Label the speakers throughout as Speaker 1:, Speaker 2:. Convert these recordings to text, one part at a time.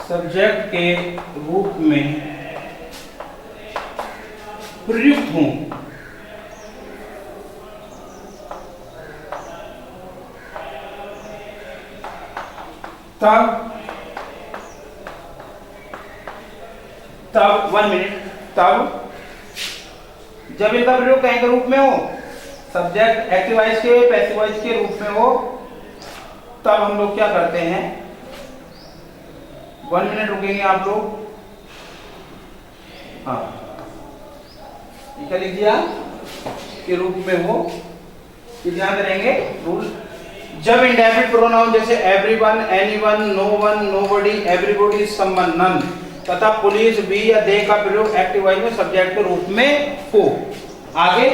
Speaker 1: Subject के रूप में प्रयुक्त हूं, तब 1 मिनट, तब जब इनका प्रयोग कहीं के रूप में हो, सब्जेक्ट एक्टिव वॉइस के पैसिव वॉइस के रूप में हो, तब हम लोग क्या करते हैं, 1 मिनट रुकेंगे आप लोग। हाँ, क्या लिख दिया के रूप में हो, ये ध्यान करेंगे रूल। जब इंडेफिनिट प्रोनाउन जैसे everyone, anyone, no one, nobody, everybody, someone, none तथा पुलिस, बी या दे का प्रयोग एक्टिव वॉइस में सब्जेक्ट के रूप में हो। आगे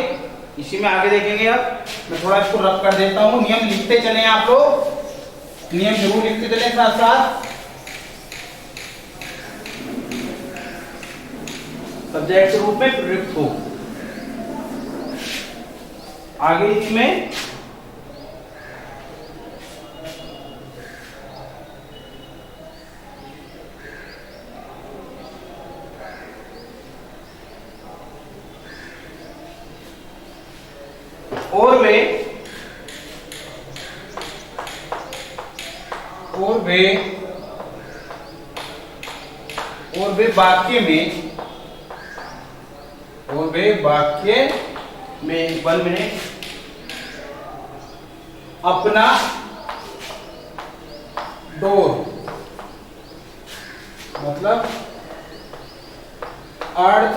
Speaker 1: इसी में आगे देखेंगे। अब मैं थोड़ा इसको रफ कर देता हूं, नियम लिखते चले आप लोग, नियम जरूर लिखते चले साथ साथ। सब्जेक्ट के रूप में प्रयुक्त हो, आगे इसमें और वे वाक्य में 1 मिनट अपना डोर मतलब अर्थ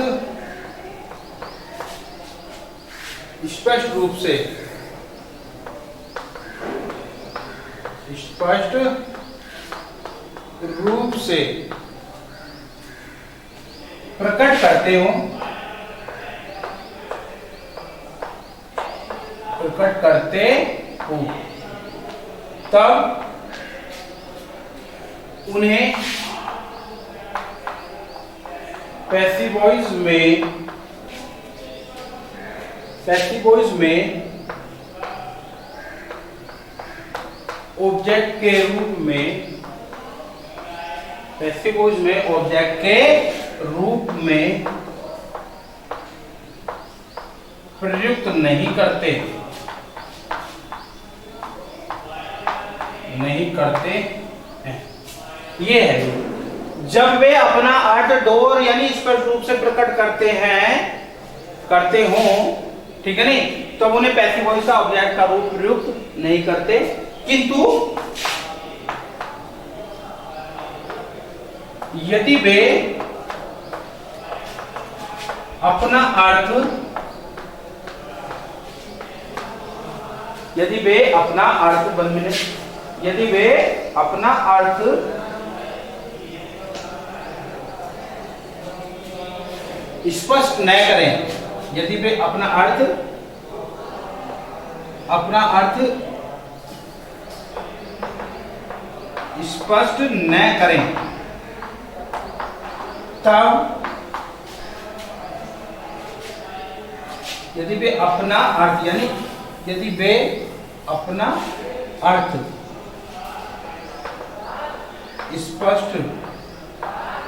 Speaker 1: स्पष्ट रूप से प्रकट करते हो, तब उन्हें पैसिव वॉइस में ऑब्जेक्ट के रूप में प्रयुक्त नहीं करते हैं। ये है जब वे अपना अर्थ डोर यानी स्पष्ट रूप से प्रकट करते हो, ठीक है नहीं, तब उन्हें पैसिव वॉइस का ऑब्जेक्ट का रूप प्रयुक्त नहीं करते, किंतु यदि वे अपना अर्थ 1 मिनट, यदि वे अपना अर्थ स्पष्ट न करें, यदि वे अपना अर्थ स्पष्ट न करें, तब यदि वे अपना अर्थ यानी यदि वे अपना अर्थ स्पष्ट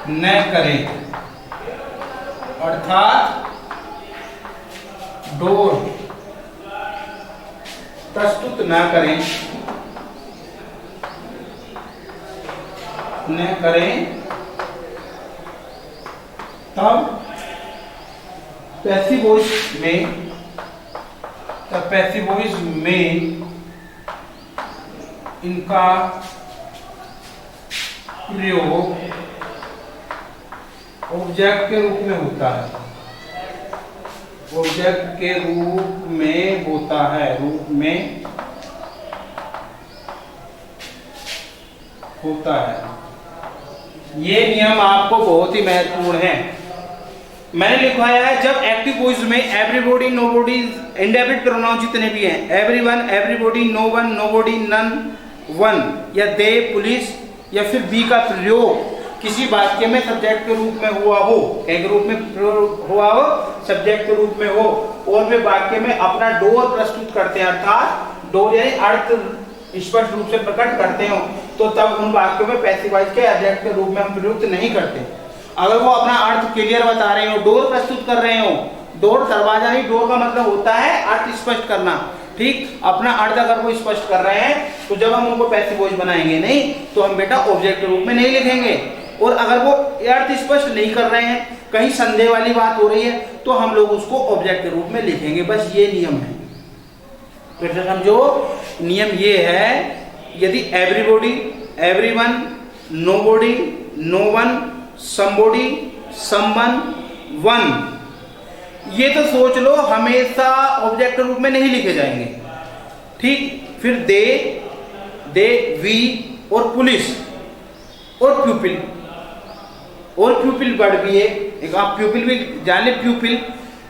Speaker 1: न करें, अर्थात डोर प्रस्तुत न करें, तब पैसिव वॉइस में इनका प्रयोग ऑब्जेक्ट के रूप में होता है, ये नियम आपको बहुत ही महत्वपूर्ण है। मैंने लिखवाया है जब एक्टिव वॉइस में एवरीबॉडी, नोबॉडी, इंडेफिनिट प्रोनाउन जितने भी हैं, everyone, everybody, no one, nobody, none, one या दे, पुलिस या फिर बी का प्रयोग किसी वाक्य में सब्जेक्ट के रूप में हुआ हो, के रूप में हुआ हो, सब्जेक्ट के रूप में हो, और वे वाक्य में अपना डोर प्रस्तुत करते हैं, अर्थात डोर यानी अर्थ स्पष्ट रूप से प्रकट करते हो, तो तब उन वाक्यों में पैसिव वॉइस के ऑब्जेक्ट के रूप में हम प्रयुक्त नहीं करते। अगर वो अपना अर्थ क्लियर बता रहे हो, डोर प्रस्तुत कर रहे हो, डोर दरवाजा नहीं, डोर का मतलब होता है अर्थ स्पष्ट करना, ठीक, अपना अर्थ अगर वो स्पष्ट कर रहे हैं तो जब हम उनको पैसिव वॉइस बनाएंगे नहीं तो हम बेटा ऑब्जेक्ट के रूप में नहीं लिखेंगे। और अगर वो अर्थ स्पष्ट नहीं कर रहे हैं, कहीं संदेह वाली बात हो रही है, तो हम लोग उसको ऑब्जेक्ट के रूप में लिखेंगे। बस ये नियम है। फिर से समझो, नियम ये है, यदि everybody, everyone, nobody, no one, somebody, someone, one, ये तो सोच लो हमेशा ऑब्जेक्ट के रूप में नहीं लिखे जाएंगे, ठीक। फिर दे, वी और पुलिस और प्यूपिल, और प्यूपिल वर्ड भी है एक, आप प्यूपिल भी जाने, प्यूपिल,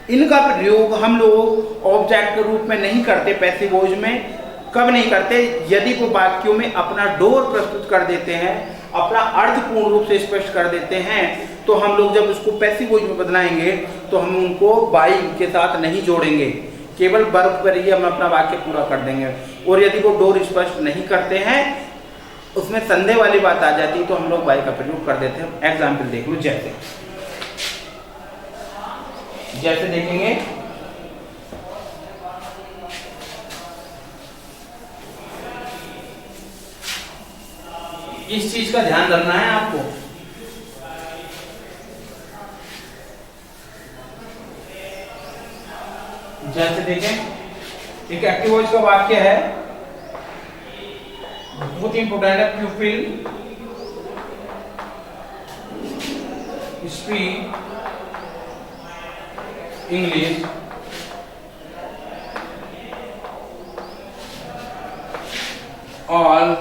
Speaker 1: इनका प्रयोग हम लोग ऑब्जेक्ट के रूप में नहीं करते पैसिव वॉइस में। कब नहीं करते? यदि वो वाक्यों में अपना डोर प्रस्तुत कर देते हैं, अपना अर्थ पूर्ण रूप से स्पष्ट कर देते हैं, तो हम लोग जब उसको पैसिव वॉइस में बदलाएंगे तो हम उनको बाई के साथ नहीं जोड़ेंगे, केवल वर्ब पर ही हम अपना वाक्य पूरा कर देंगे। और यदि वो डोर स्पष्ट नहीं करते हैं, उसमें संदेह वाली बात आ जाती है, तो हम लोग बाई का प्रयोग कर देते हैं। एग्जाम्पल देख लो, जैसे देखेंगे, इस चीज का ध्यान रखना है आपको। जैसे देखें, एक एक्टिव वॉइस का वाक्य है, बहुत इंपोर्टेंट है, प्यूपिल speak English all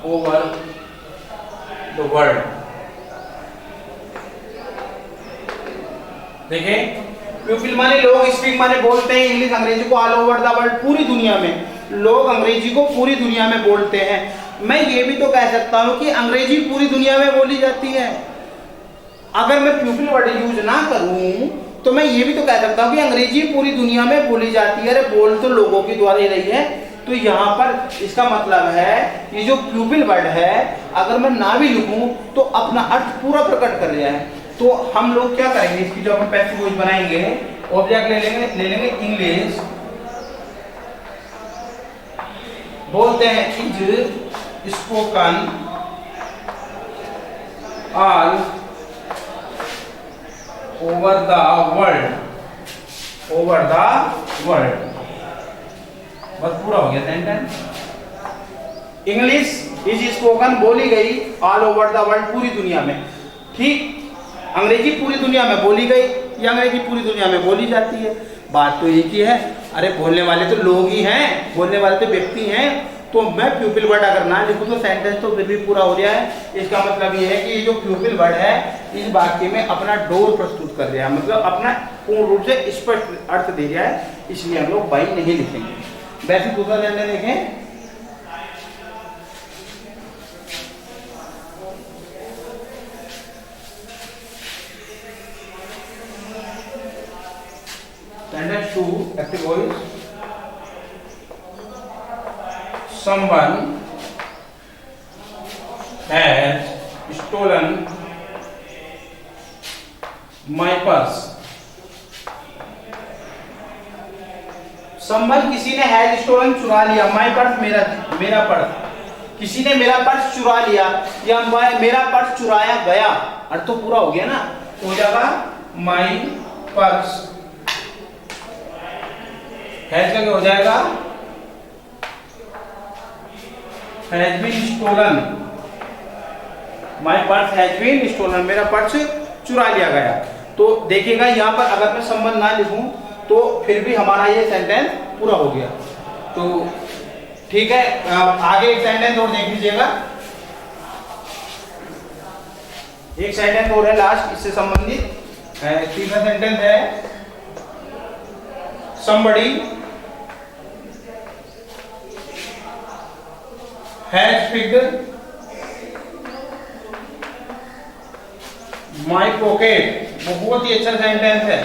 Speaker 1: over the world. देखें, प्यूपिल माने लोग, स्पीक माने बोलते हैं इंग्लिश, अंग्रेजी को, ऑल ओवर द वर्ल्ड, पूरी दुनिया में लोग अंग्रेजी को पूरी दुनिया में बोलते हैं। मैं ये भी तो कह सकता हूं कि अंग्रेजी पूरी दुनिया में बोली जाती है। अगर मैं प्यूपिल वर्ड यूज ना करूं तो मैं ये भी तो कह सकता हूं कि अंग्रेजी पूरी दुनिया में बोली जाती है। अरे बोल तो लोगों के द्वारा ही रही है। तो यहाँ पर इसका मतलब है ये जो प्यूपिल वर्ड है, अगर मैं ना भी लिखूं तो अपना अर्थ पूरा प्रकट कर रहा है। तो हम लोग क्या करेंगे, इसकी जो हम पैसिव वॉइस बनाएंगे, ऑब्जेक्ट ले लेंगे इंग्लिश, बोलते हैं is spoken all over the world, over the world, बस पूरा हो गया सेंटेंस। इंग्लिश इज स्पोकन बोली गई ऑल ओवर द वर्ल्ड, पूरी दुनिया में, ठीक। अंग्रेजी पूरी दुनिया में बोली गई, या अंग्रेजी पूरी दुनिया में बोली जाती है, बात तो एक ही है। अरे बोलने वाले तो लोग ही हैं, बोलने वाले तो व्यक्ति हैं। तो मैं प्यूपिल वर्ड अगर ना लिखूं तो सेंटेंस तो फिर भी पूरा हो रहा है। इसका मतलब ये है कि ये जो प्यूपिल वर्ड है इस वाक्य में अपना डोर प्रस्तुत कर रहा है, मतलब अपना पूर्ण रूप से स्पष्ट अर्थ दे रहा है, इसलिए हम लोग बाई नहीं लिखेंगे। वैसे दूसरा सेंटेंस देखें, sentence 2 active voice, someone has stolen my purse। someone किसी ने has stolen चुरा लिया, my purse मेरा पर्स, किसी ने मेरा पर्स चुरा लिया या मेरा पर्स चुराया गया, अर्थ तो पूरा हो गया ना, तो हो जाएगा my purse हैज का क्या हो जाएगा, has been stolen, my purse has been stolen, मेरा पर्स चुरा लिया गया। तो देखिएगा यहाँ पर अगर मैं संबंध ना लिखूं तो फिर भी हमारा ये सेंटेंस पूरा हो गया। तो ठीक है, आगे एक सेंटेंस और देख लीजिएगा, एक सेंटेंस और है लास्ट इससे संबंधित, तीसरा सेंटेंस है somebody has picked my pocket, बहुत ही अच्छा सेंटेंस है।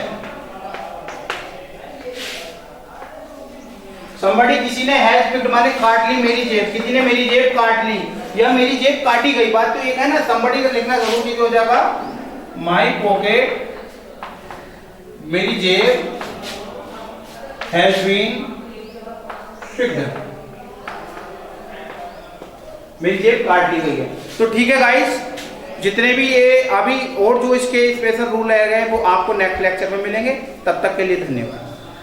Speaker 1: somebody किसी ने हैज पिक्ड माने काट ली मेरी जेब, किसी ने मेरी जेब काट ली या मेरी जेब काटी गई, बात तो एक है ना। somebody का लिखना जरूरी हो जाएगा, my pocket, मेरी जेब has been picked, मेरी जेब काट ली गई है। तो ठीक है गाइस, जितने भी ये अभी और जो इसके स्पेशल रूल रह गए वो आपको नेक्स्ट लेक्चर में मिलेंगे। तब तक के लिए धन्यवाद।